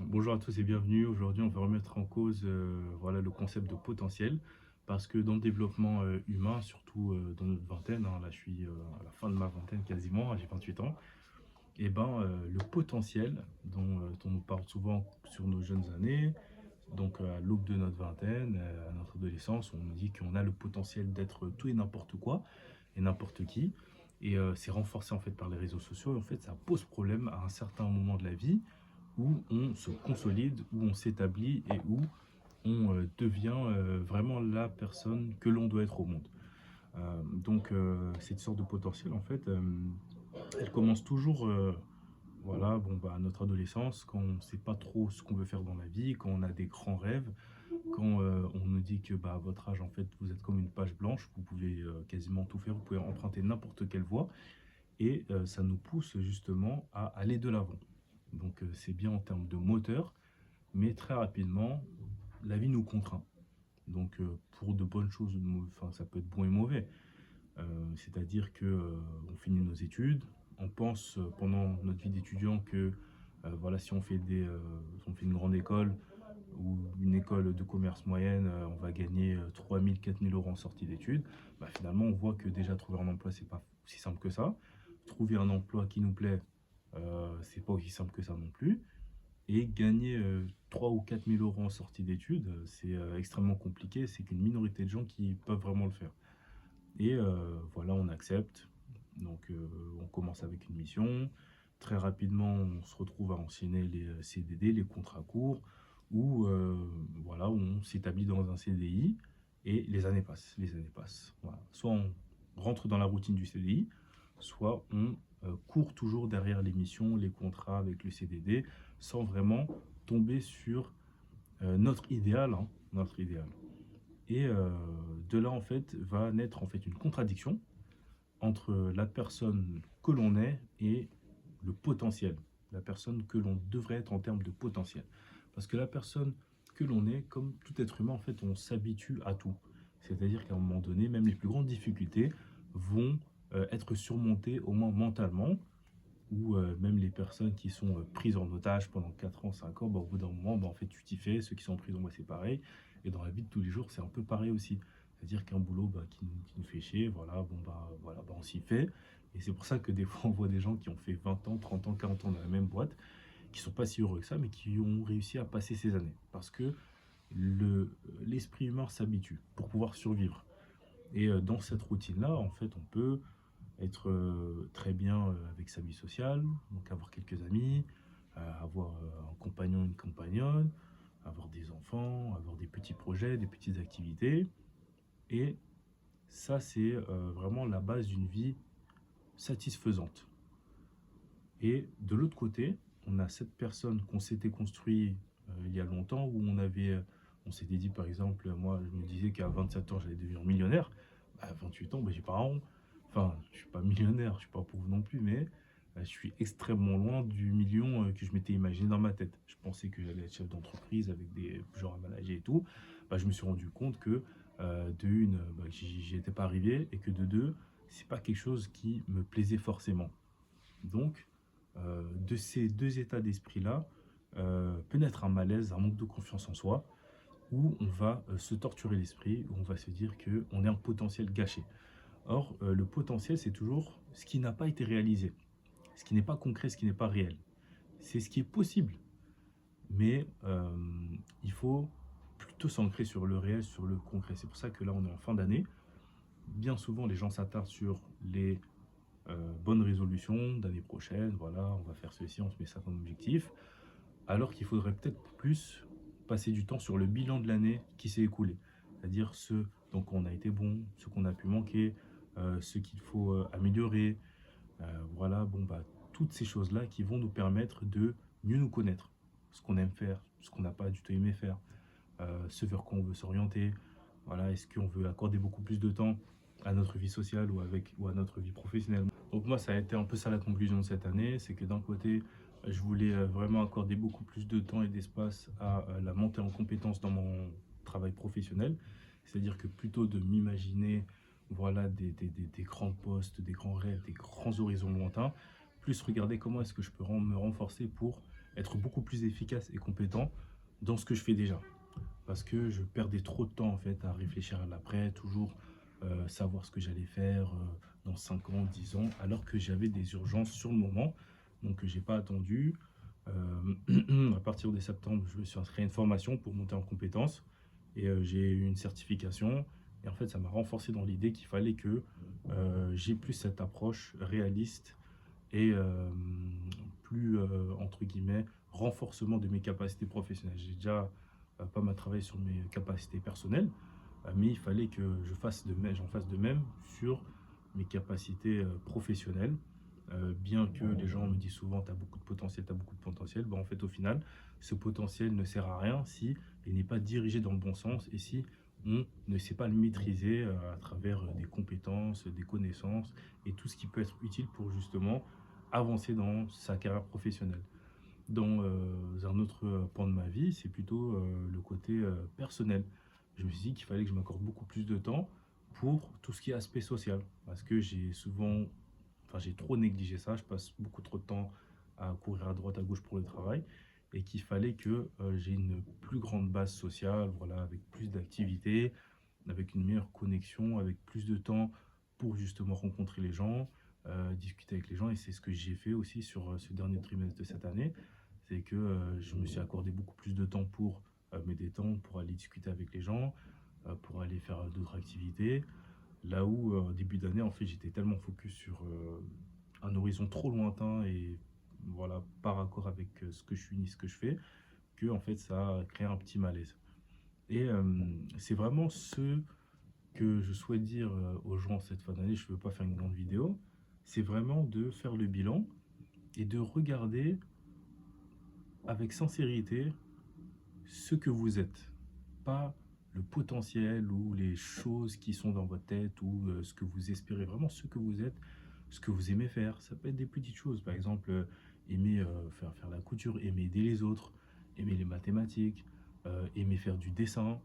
Bonjour à tous et bienvenue. Aujourd'hui, on va remettre en cause voilà, le concept de potentiel parce que dans le développement humain, surtout dans notre vingtaine, hein, là je suis à la fin de ma vingtaine quasiment, j'ai 28 ans, et ben, le potentiel dont on nous parle souvent sur nos jeunes années, donc à l'aube de notre vingtaine, à notre adolescence, on nous dit qu'on a le potentiel d'être tout et n'importe quoi et n'importe qui. Et c'est renforcé en fait par les réseaux sociaux. Et en fait, ça pose problème à un certain moment de la vie où on se consolide, où on s'établit et où on devient vraiment la personne que l'on doit être au monde. Cette sorte de potentiel, en fait, elle commence toujours voilà, bon, bah, à notre adolescence, quand on ne sait pas trop ce qu'on veut faire dans la vie, quand on a des grands rêves, quand on nous dit que bah, à votre âge, en fait, vous êtes comme une page blanche, vous pouvez quasiment tout faire, vous pouvez emprunter n'importe quelle voie, et ça nous pousse justement à aller de l'avant. C'est bien en termes de moteur, mais très rapidement, la vie nous contraint. Pour de bonnes choses, enfin, ça peut être bon et mauvais. C'est-à-dire que on finit nos études, on pense pendant notre vie d'étudiant que voilà, si on fait une grande école ou une école de commerce moyenne, on va gagner 3 000, 4 000 euros en sortie d'études. Bah, finalement, on voit que déjà trouver un emploi, c'est pas aussi simple que ça. Trouver un emploi qui nous plaît, c'est pas aussi simple que ça non plus. Et gagner 3 ou 4 000 euros en sortie d'études, c'est extrêmement compliqué. C'est qu'une minorité de gens qui peuvent vraiment le faire. Et voilà, on accepte. On commence avec une mission. Très rapidement, on se retrouve à enchaîner les CDD, les contrats courts, où voilà, on s'établit dans un CDI et les années passent. Les années passent. Voilà. Soit on rentre dans la routine du CDI, soit on court toujours derrière les missions, les contrats avec le CDD, sans vraiment tomber sur notre idéal, hein, notre idéal. Et de là, en fait, va naître en fait une contradiction entre la personne que l'on est et le potentiel, la personne que l'on devrait être en termes de potentiel. Parce que la personne que l'on est, comme tout être humain, en fait, on s'habitue à tout. C'est-à-dire qu'à un moment donné, même les plus grandes difficultés vont être surmontées au moins mentalement, ou même les personnes qui sont prises en otage pendant 4 ans, 5 ans, bah, au bout d'un moment, bah, en fait, tu t'y fais. Ceux qui sont en prison, bah, c'est pareil. Et dans la vie de tous les jours, c'est un peu pareil aussi. C'est-à-dire qu'un boulot bah, qui nous fait chier, voilà, bon, bah, voilà, bah, on s'y fait. Et c'est pour ça que des fois, on voit des gens qui ont fait 20 ans, 30 ans, 40 ans dans la même boîte, qui sont pas si heureux que ça, mais qui ont réussi à passer ces années. Parce que l'esprit humain s'habitue pour pouvoir survivre. Et dans cette routine-là, en fait, on peut être très bien avec sa vie sociale, donc avoir quelques amis, avoir un compagnon, une compagnonne, avoir des enfants, avoir des petits projets, des petites activités. Et ça, c'est vraiment la base d'une vie satisfaisante. Et de l'autre côté, on a cette personne qu'on s'était construit il y a longtemps, où on s'était dit par exemple, moi je me disais qu'à 27 ans j'allais devenir millionnaire. À 28 ans, bah, j'ai pas honte. Enfin, je suis pas millionnaire, je suis pas pauvre non plus, mais je suis extrêmement loin du million que je m'étais imaginé dans ma tête. Je pensais que j'allais être chef d'entreprise avec des gens à manager et tout. Bah, je me suis rendu compte que de une, bah, j'y étais pas arrivé, et que de deux, c'est pas quelque chose qui me plaisait forcément. Donc, de ces deux états d'esprit-là, peut naître un malaise, un manque de confiance en soi, où on va se torturer l'esprit, où on va se dire qu'on est un potentiel gâché. Or, le potentiel, c'est toujours ce qui n'a pas été réalisé, ce qui n'est pas concret, ce qui n'est pas réel. C'est ce qui est possible, mais il faut plutôt s'ancrer sur le réel, sur le concret. C'est pour ça que là, on est en fin d'année. Bien souvent, les gens s'attardent sur les bonne résolution d'année prochaine, voilà, on va faire ceci, on se met ça comme objectif, alors qu'il faudrait peut-être plus passer du temps sur le bilan de l'année qui s'est écoulée, c'est-à-dire ce dont on a été bon, ce qu'on a pu manquer, ce qu'il faut améliorer, voilà, bon, bah, toutes ces choses-là qui vont nous permettre de mieux nous connaître, ce qu'on aime faire, ce qu'on n'a pas du tout aimé faire, ce vers quoi on veut s'orienter, voilà, est-ce qu'on veut accorder beaucoup plus de temps à notre vie sociale ou à notre vie professionnelle. Donc moi, ça a été un peu ça la conclusion de cette année, c'est que d'un côté, je voulais vraiment accorder beaucoup plus de temps et d'espace à la montée en compétences dans mon travail professionnel. C'est-à-dire que plutôt de m'imaginer voilà, des grands postes, des grands rêves, des grands horizons lointains, plus regarder comment est-ce que je peux me renforcer pour être beaucoup plus efficace et compétent dans ce que je fais déjà. Parce que je perdais trop de temps en fait à réfléchir à l'après, toujours savoir ce que j'allais faire dans 5 ans, 10 ans, alors que j'avais des urgences sur le moment. Donc j'ai pas attendu. À partir de septembre, je me suis inscrit à une formation pour monter en compétences et j'ai eu une certification. Et en fait, ça m'a renforcé dans l'idée qu'il fallait que j'ai plus cette approche réaliste et plus, entre guillemets, renforcement de mes capacités professionnelles. J'ai déjà pas mal travaillé sur mes capacités personnelles, mais il fallait que j'en fasse de même sur mes capacités professionnelles. Bien que les gens me disent souvent, tu as beaucoup de potentiel, tu as beaucoup de potentiel, en fait, au final, ce potentiel ne sert à rien si il n'est pas dirigé dans le bon sens et si on ne sait pas le maîtriser à travers des compétences, des connaissances et tout ce qui peut être utile pour justement avancer dans sa carrière professionnelle. Dans un autre pan de ma vie, c'est plutôt le côté personnel. Je me suis dit qu'il fallait que je m'accorde beaucoup plus de temps pour tout ce qui est aspect social. Parce que j'ai trop négligé ça. Je passe beaucoup trop de temps à courir à droite, à gauche pour le travail. Et qu'il fallait que j'ai une plus grande base sociale, voilà, avec plus d'activités, avec une meilleure connexion, avec plus de temps pour justement rencontrer les gens, discuter avec les gens. Et c'est ce que j'ai fait aussi sur ce dernier trimestre de cette année. C'est que je me suis accordé beaucoup plus de temps pour me détendre, pour aller discuter avec les gens, pour aller faire d'autres activités. Là où, en début d'année, en fait, j'étais tellement focus sur un horizon trop lointain et voilà, pas raccord avec ce que je suis ni ce que je fais, que en fait, ça a créé un petit malaise. Et c'est vraiment ce que je souhaite dire aux gens cette fin d'année. Je ne veux pas faire une grande vidéo. C'est vraiment de faire le bilan et de regarder avec sincérité ce que vous êtes, pas le potentiel ou les choses qui sont dans votre tête ou ce que vous espérez, vraiment ce que vous êtes, ce que vous aimez faire. Ça peut être des petites choses, par exemple, aimer faire la couture, aimer aider les autres, aimer les mathématiques, aimer faire du dessin.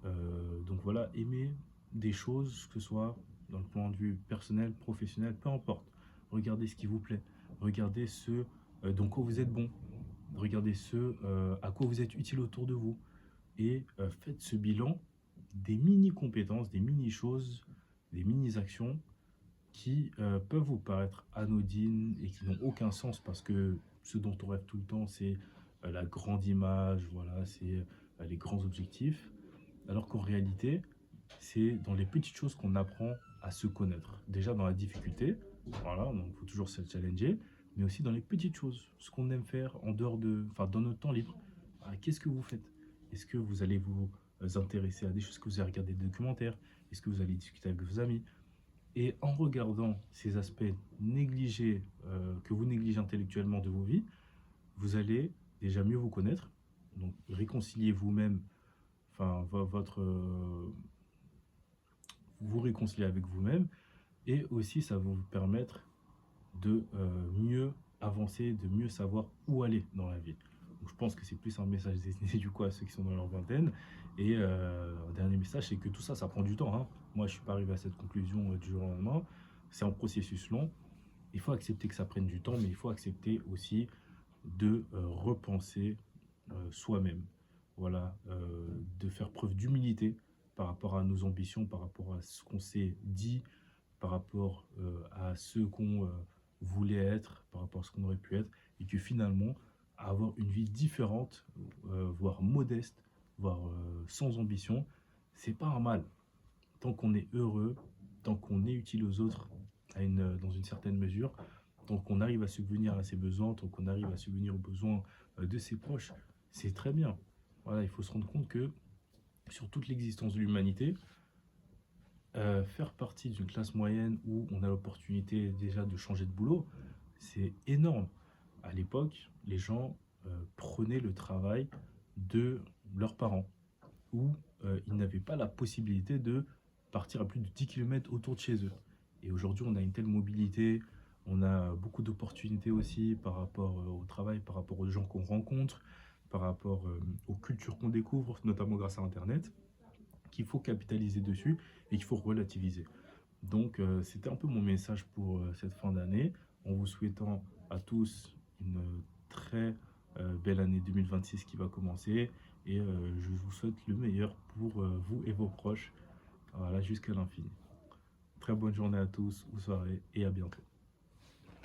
Donc voilà, aimer des choses, que ce soit dans le point de vue personnel, professionnel, peu importe. Regardez ce qui vous plaît, regardez ce dans quoi vous êtes bon, regardez ce à quoi vous êtes utile autour de vous et faites ce bilan des mini-compétences, des mini-choses, des mini-actions qui peuvent vous paraître anodines et qui n'ont aucun sens parce que ce dont on rêve tout le temps, c'est la grande image, voilà, c'est les grands objectifs, alors qu'en réalité, c'est dans les petites choses qu'on apprend à se connaître. Déjà dans la difficulté, voilà, donc il faut toujours se challenger, mais aussi dans les petites choses, ce qu'on aime faire en dehors enfin, dans notre temps libre. Ah, qu'est-ce que vous faites? Est-ce que vous allez vous intéresser à des choses, que vous allez regarder des documentaires? Est-ce que vous allez discuter avec vos amis? Et en regardant ces aspects négligés, que vous négligez intellectuellement de vos vies, vous allez déjà mieux vous connaître, donc réconcilier vous-même, enfin votre, vous réconcilier avec vous-même, et aussi ça va vous permettre de mieux avancer, de mieux savoir où aller dans la vie. Donc, je pense que c'est plus un message destiné du coup à ceux qui sont dans leur vingtaine. Et un dernier message, c'est que tout ça, ça prend du temps, hein. Moi, je suis pas arrivé à cette conclusion du jour au lendemain. C'est un processus long. Il faut accepter que ça prenne du temps, mais il faut accepter aussi de repenser soi-même. Voilà, de faire preuve d'humilité par rapport à nos ambitions, par rapport à ce qu'on s'est dit, par rapport à ce qu'on voulait être, par rapport à ce qu'on aurait pu être, et que finalement, avoir une vie différente, voire modeste, voire sans ambition, c'est pas un mal. Tant qu'on est heureux, tant qu'on est utile aux autres dans une certaine mesure, tant qu'on arrive à subvenir à ses besoins, tant qu'on arrive à subvenir aux besoins de ses proches, c'est très bien. Voilà, il faut se rendre compte que sur toute l'existence de l'humanité, faire partie d'une classe moyenne où on a l'opportunité déjà de changer de boulot, c'est énorme. À l'époque, les gens prenaient le travail de leurs parents, où ils n'avaient pas la possibilité de partir à plus de 10 km autour de chez eux. Et aujourd'hui, on a une telle mobilité, on a beaucoup d'opportunités aussi par rapport au travail, par rapport aux gens qu'on rencontre, par rapport aux cultures qu'on découvre, notamment grâce à Internet, qu'il faut capitaliser dessus et qu'il faut relativiser. Donc, c'était un peu mon message pour cette fin d'année, en vous souhaitant à tous une très belle année 2026 qui va commencer et je vous souhaite le meilleur pour vous et vos proches, voilà, jusqu'à l'infini. Très bonne journée à tous ou soirée et à bientôt.